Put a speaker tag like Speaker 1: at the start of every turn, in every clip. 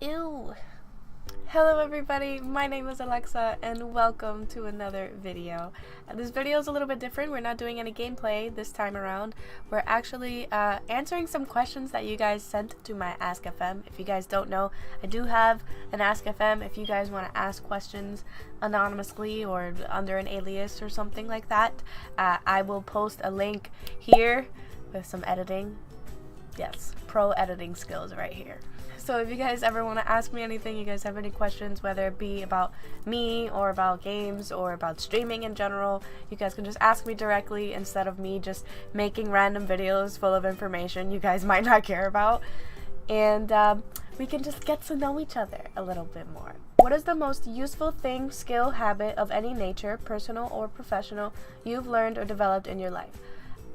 Speaker 1: Ew. Hello everybody, my name is Alexa and welcome to another video. This video is a little bit different. We're not doing any gameplay this time around. We're actually answering some questions that you guys sent to my Ask FM. If you guys don't know, I do have an Ask FM if you guys want to ask questions anonymously or under an alias or something like that. I will post a link here with some editing. Yes, pro editing skills right here. So if you guys ever want to ask me anything, you guys have any questions, whether it be about me or about games or about streaming in general, you guys can just ask me directly instead of me just making random videos full of information you guys might not care about. And we can just get to know each other a little bit more. What is the most useful thing, skill, habit of any nature, personal or professional, you've learned or developed in your life?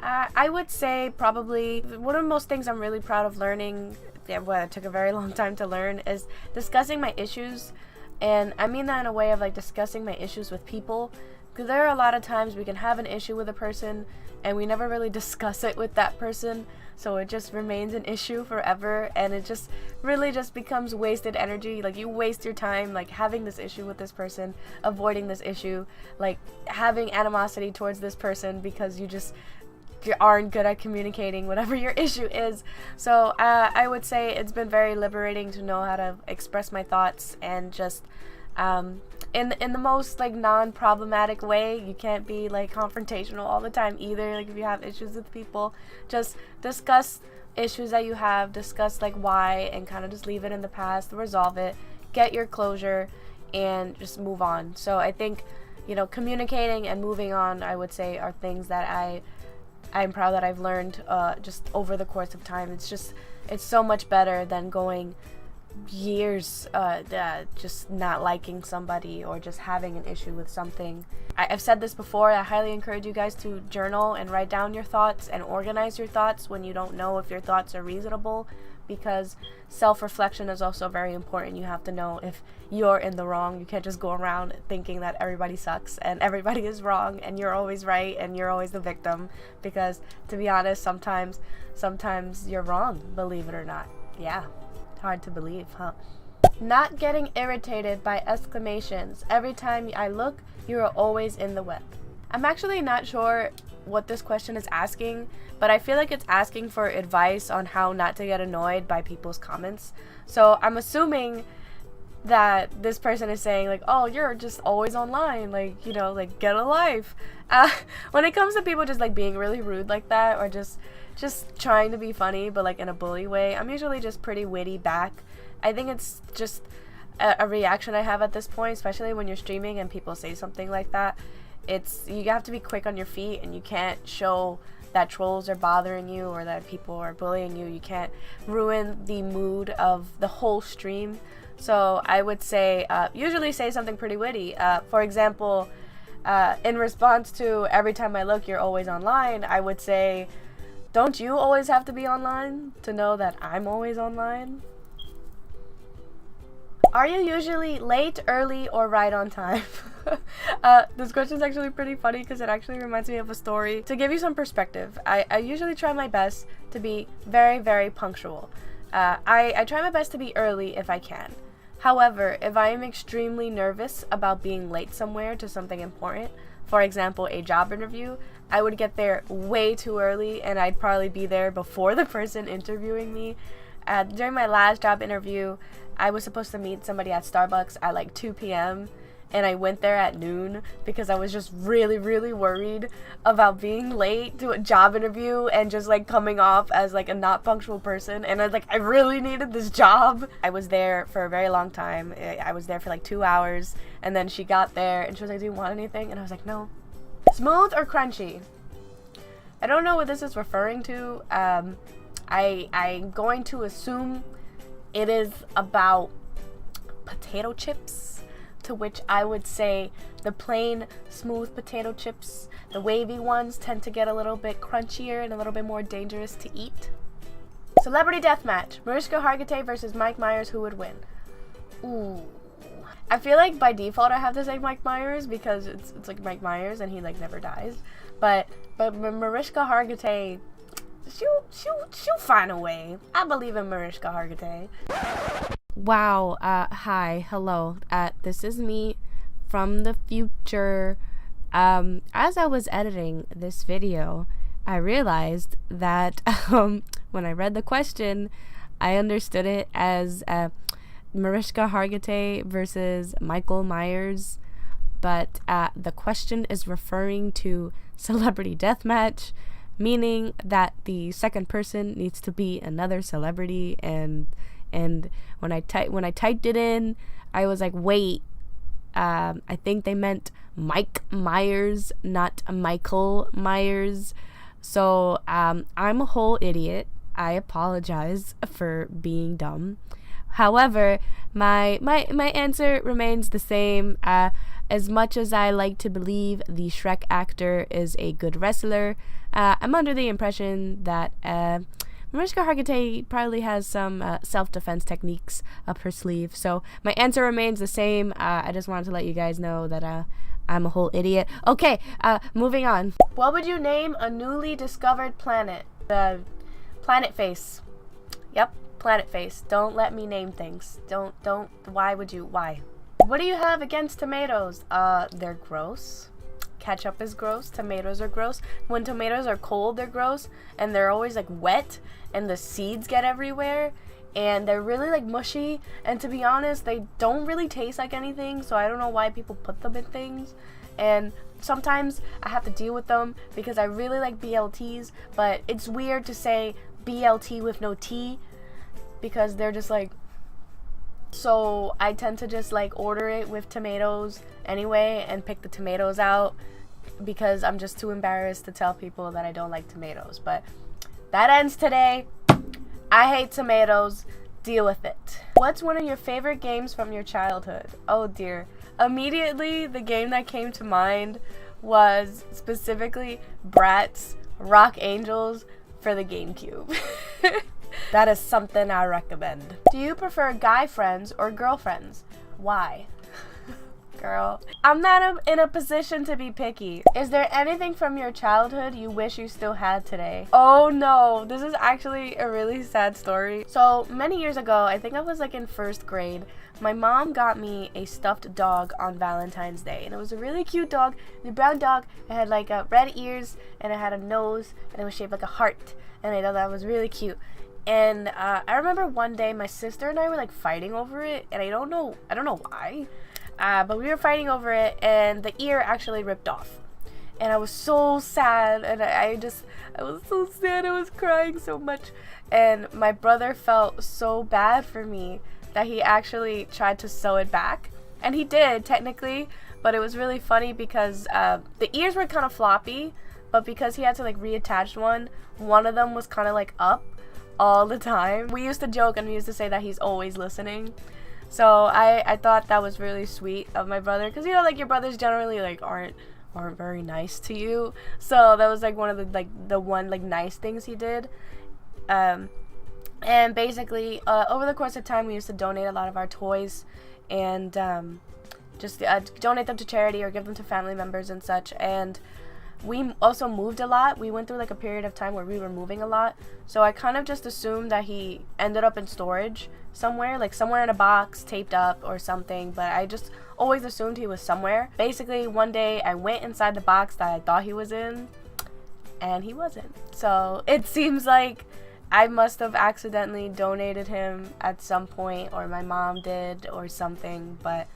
Speaker 1: I would say probably one of the most things I'm really proud of learning, what it took a very long time to learn, is discussing my issues. And I mean that in a way of like discussing my issues with people, because there are a lot of times we can have an issue with a person and we never really discuss it with that person, so it just remains an issue forever, and it just really just becomes wasted energy. Like, you waste your time like having this issue with this person, avoiding this issue, like having animosity towards this person because you aren't good at communicating whatever your issue is. So I would say it's been very liberating to know how to express my thoughts, and just in the most like non-problematic way. You can't be like confrontational all the time either. Like, if you have issues with people, just discuss issues that you have, discuss like why, and kind of just leave it in the past, resolve it, get your closure, and just move on. So I think, you know, communicating and moving on, I would say, are things that I'm proud that I've learned just over the course of time. It's so much better than going years just not liking somebody or just having an issue with something. I've said this before. I highly encourage you guys to journal and write down your thoughts and organize your thoughts when you don't know if your thoughts are reasonable, because self-reflection is also very important. You have to know if you're in the wrong. You can't just go around thinking that everybody sucks and everybody is wrong and you're always right and you're always the victim, because to be honest, sometimes you're wrong, believe it or not. Yeah, hard to believe, huh? Not getting irritated by exclamations. Every time I look, you are always in the web. I'm actually not sure what this question is asking, but I feel like it's asking for advice on how not to get annoyed by people's comments. So I'm assuming that this person is saying like, oh, you're just always online, like, you know, like, get a life. When it comes to people just like being really rude like that, or just trying to be funny but like in a bully way, I'm usually just pretty witty back. I think it's just a reaction I have at this point, especially when you're streaming and people say something like that. You have to be quick on your feet, and you can't show that trolls are bothering you or that people are bullying you. You can't ruin the mood of the whole stream. So I would say usually say something pretty witty. For example, in response to every time I look, you're always online, I would say, don't you always have to be online to know that I'm always online? Are you usually late, early, or right on time? This question is actually pretty funny because it actually reminds me of a story. To give you some perspective, I usually try my best to be very, very punctual. I try my best to be early if I can. However, if I am extremely nervous about being late somewhere to something important, for example, a job interview, I would get there way too early, and I'd probably be there before the person interviewing me. During my last job interview, I was supposed to meet somebody at Starbucks at like 2 p.m. and I went there at noon because I was just really, really worried about being late to a job interview and just like coming off as like a not punctual person. And I really needed this job. I was there for a very long time. I was there for like 2 hours, and then she got there and she was like, do you want anything? And I was like, no. Smooth or crunchy? I don't know what this is referring to. I'm going to assume it is about potato chips, to which I would say the plain smooth potato chips, the wavy ones, tend to get a little bit crunchier and a little bit more dangerous to eat. Celebrity Deathmatch. Mariska Hargitay versus Mike Myers, who would win? Ooh. I feel like by default I have to say Mike Myers because it's like Mike Myers and he like never dies. But Mariska Hargitay, she'll find a way. I believe in Mariska Hargitay. Wow, hi, hello. This is me from the future. As I was editing this video, I realized that when I read the question, I understood it as Mariska Hargitay versus Michael Myers, but the question is referring to Celebrity Deathmatch, meaning that the second person needs to be another celebrity. And when I typed it in, I was like, wait, I think they meant Mike Myers, not Michael Myers. So I'm a whole idiot. I apologize for being dumb. However, my answer remains the same. As much as I like to believe the Shrek actor is a good wrestler, I'm under the impression that Mariska Hargitay probably has some self-defense techniques up her sleeve. So my answer remains the same. I just wanted to let you guys know that I'm a whole idiot. Okay, moving on. What would you name a newly discovered planet? The Planet Face. Yep, Planet Face. Don't let me name things. Don't. Why would you? Why? What do you have against tomatoes? They're gross. Ketchup is gross. Tomatoes are gross. When tomatoes are cold, they're gross. And they're always like wet. And the seeds get everywhere. And they're really like mushy. And to be honest, they don't really taste like anything. So I don't know why people put them in things. And sometimes I have to deal with them because I really like BLTs. But it's weird to say BLT with no T. Because they're just like... So I tend to just like order it with tomatoes anyway and pick the tomatoes out because I'm just too embarrassed to tell people that I don't like tomatoes. But that ends today. I hate tomatoes. Deal with it. What's one of your favorite games from your childhood? Oh dear. Immediately the game that came to mind was specifically Bratz Rock Angels for the GameCube. That is something I recommend. Do you prefer guy friends or girlfriends? Why? Girl, I'm not in a position to be picky. Is there anything from your childhood you wish you still had today? Oh no, this is actually a really sad story. So many years ago, I think I was like in first grade, my mom got me a stuffed dog on Valentine's Day. And it was a really cute dog, the brown dog. It had like red ears and it had a nose and it was shaped like a heart. And I thought that was really cute. And I remember one day my sister and I were like fighting over it, and I don't know why, but we were fighting over it, and the ear actually ripped off, and I was so sad, and I was so sad, I was crying so much, and my brother felt so bad for me that he actually tried to sew it back, and he did technically, but it was really funny because the ears were kind of floppy, but because he had to like reattach one of them was kind of like up all the time. We used to joke and we used to say that he's always listening. So I thought that was really sweet of my brother, because you know, like your brothers generally like aren't very nice to you. So that was like one of the one nice things he did. And basically over the course of time we used to donate a lot of our toys and just donate them to charity or give them to family members and such. And we also moved a lot. We went through like a period of time where we were moving a lot. So I kind of just assumed that he ended up in storage somewhere, like somewhere in a box, taped up or something. But I just always assumed he was somewhere. Basically, one day I went inside the box that I thought he was in, and he wasn't. So it seems like I must have accidentally donated him at some point, or my mom did or something. But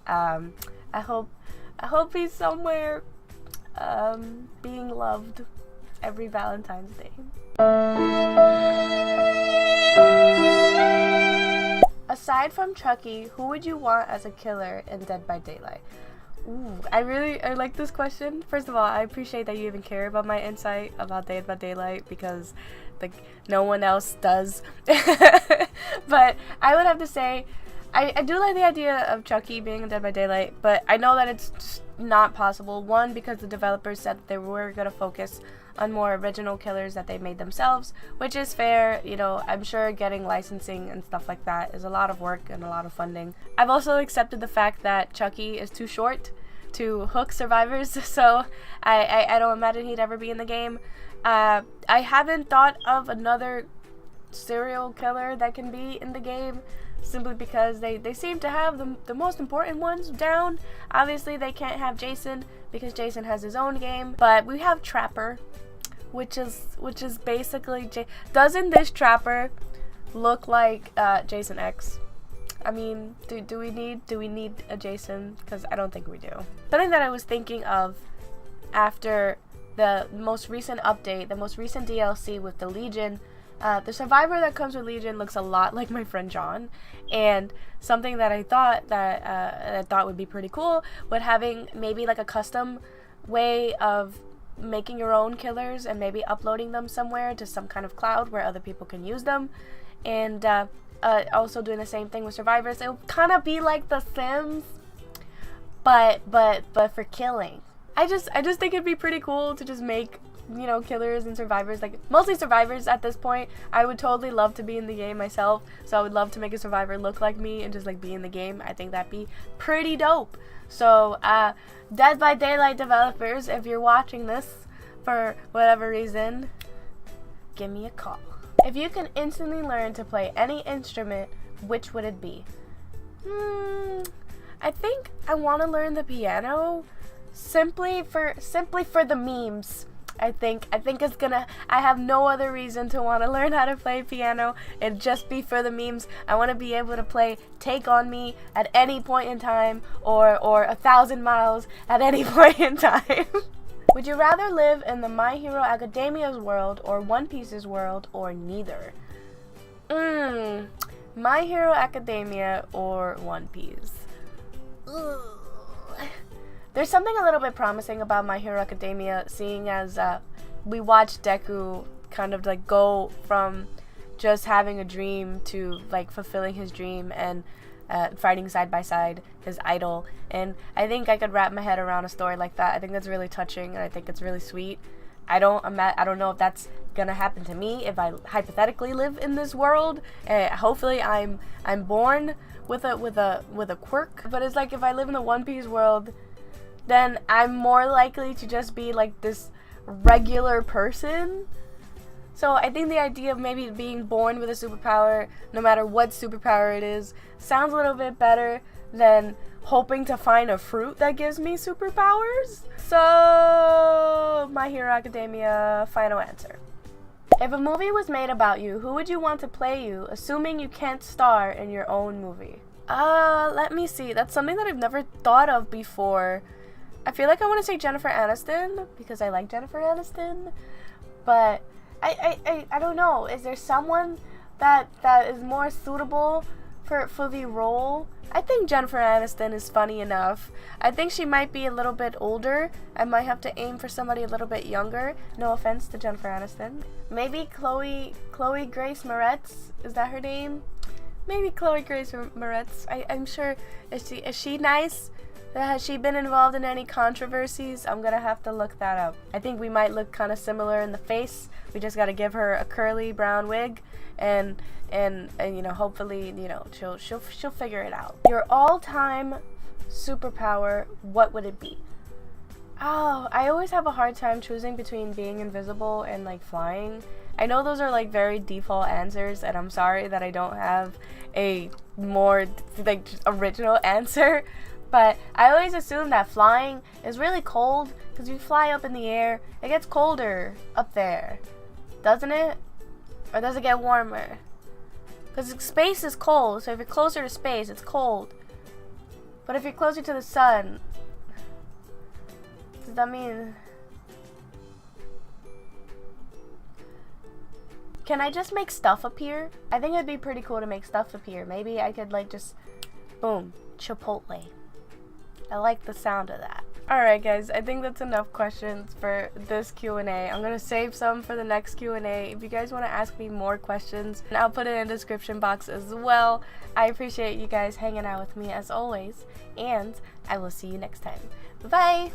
Speaker 1: I hope he's somewhere being loved every Valentine's Day. Aside from Chucky, who would you want as a killer in Dead by Daylight? Ooh, I like this question. First of all, I appreciate that you even care about my insight about Dead by Daylight, because like no one else does. But I would have to say I do like the idea of Chucky being in Dead by Daylight, but I know that it's just not possible. One, because the developers said that they were going to focus on more original killers that they made themselves, which is fair. You know, I'm sure getting licensing and stuff like that is a lot of work and a lot of funding. I've also accepted the fact that Chucky is too short to hook survivors, so I don't imagine he'd ever be in the game. I haven't thought of another serial killer that can be in the game, simply because they seem to have the most important ones down. Obviously, they can't have Jason because Jason has his own game, but we have Trapper, which is basically doesn't this Trapper look like Jason X? I mean, do we need a Jason? Because I don't think we do. Something that I was thinking of after the most recent update, the most recent DLC with the Legion, the survivor that comes with Legion looks a lot like my friend John, and something that I thought would be pretty cool would having maybe like a custom way of making your own killers and maybe uploading them somewhere to some kind of cloud where other people can use them, and also doing the same thing with survivors. It would kind of be like The Sims, but for killing. I just think it'd be pretty cool to just make, you know, killers and survivors, like mostly survivors at this point. I would totally love to be in the game myself, so I would love to make a survivor look like me and just like be in the game. I think that'd be pretty dope. So Dead by Daylight developers, if you're watching this for whatever reason, give me a call. If you can instantly learn to play any instrument, which would it be? I think I want to learn the piano simply for the memes. I think it's gonna, I have no other reason to want to learn how to play piano. It'd just be for the memes. I want to be able to play Take On Me at any point in time, or 1,000 Miles at any point in time. Would you rather live in the My Hero Academia's world or One Piece's world, or neither? My Hero Academia or One Piece? Ugh. There's something a little bit promising about My Hero Academia, seeing as we watched Deku kind of like go from just having a dream to like fulfilling his dream and fighting side by side his idol. And I think I could wrap my head around a story like that. I think that's really touching, and I think it's really sweet. I don't know if that's gonna happen to me if I hypothetically live in this world. Hopefully I'm born with a quirk. But it's like if I live in the One Piece world, then I'm more likely to just be like this regular person. So I think the idea of maybe being born with a superpower, no matter what superpower it is, sounds a little bit better than hoping to find a fruit that gives me superpowers. So, My Hero Academia, final answer. If a movie was made about you, who would you want to play you, assuming you can't star in your own movie? Let me see. That's something that I've never thought of before. I feel like I want to say Jennifer Aniston because I like Jennifer Aniston, but I don't know. Is there someone that is more suitable for the role? I think Jennifer Aniston is funny enough. I think she might be a little bit older. I might have to aim for somebody a little bit younger. No offense to Jennifer Aniston. Maybe Chloe Grace Moretz. Is that her name? Maybe Chloe Grace Moretz. I'm sure. Is she nice? Has she been involved in any controversies? I'm gonna have to look that up. I think we might look kind of similar in the face. We just gotta give her a curly brown wig, and you know, hopefully, you know, she'll figure it out. Your all-time superpower, what would it be? Oh, I always have a hard time choosing between being invisible and like flying. I know those are like very default answers, and I'm sorry that I don't have a more like original answer. But I always assume that flying is really cold because you fly up in the air, it gets colder up there, doesn't it? Or does it get warmer? Because space is cold, so if you're closer to space, it's cold. But if you're closer to the sun, does that mean... Can I just make stuff appear? I think it'd be pretty cool to make stuff appear. Maybe I could like just, boom, Chipotle. I like the sound of that. Alright guys, I think that's enough questions for this Q&A. I'm going to save some for the next Q&A. If you guys want to ask me more questions, I'll put it in the description box as well. I appreciate you guys hanging out with me as always, and I will see you next time. Bye!